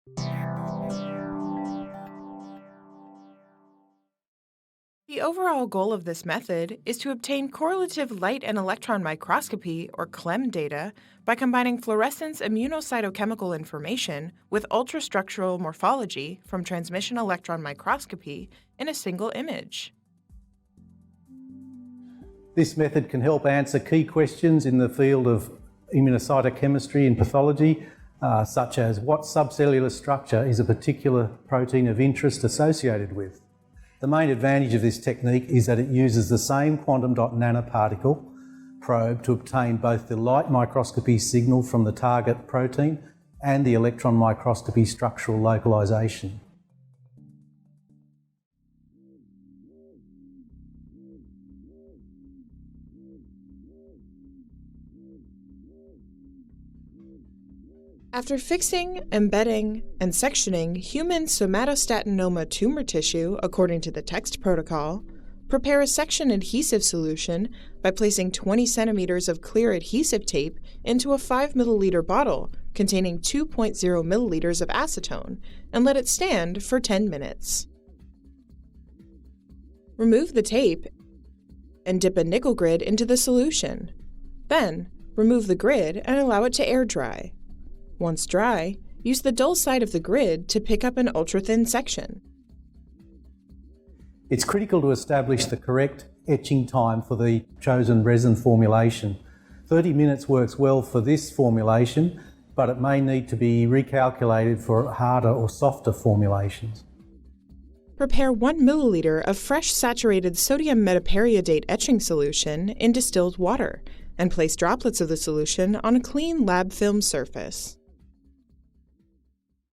The overall goal of this method is to obtain correlative light and electron microscopy, or CLEM data, by combining fluorescence immunocytochemical information with ultrastructural morphology from transmission electron microscopy in a single image. This method can help answer key questions in the field of immunocytochemistry and pathology, such as what subcellular structure is a particular protein of interest associated with. The main advantage of this technique is that it uses the same quantum dot nanoparticle probe to obtain both the light microscopy signal from the target protein and the electron microscopy structural localization. After fixing, embedding, and sectioning human somatostatinoma tumor tissue according to the text protocol, prepare a section adhesive solution by placing 20 centimeters of clear adhesive tape into a 5 milliliter bottle containing 2.0 milliliters of acetone and let it stand for 10 minutes. Remove the tape and dip a nickel grid into the solution. Then, remove the grid and allow it to air dry. Once dry, use the dull side of the grid to pick up an ultra-thin section. It's critical to establish the correct etching time for the chosen resin formulation. 30 minutes works well for this formulation, but it may need to be recalculated for harder or softer formulations. Prepare 1 milliliter of fresh saturated sodium metaperiodate etching solution in distilled water and place droplets of the solution on a clean lab film surface.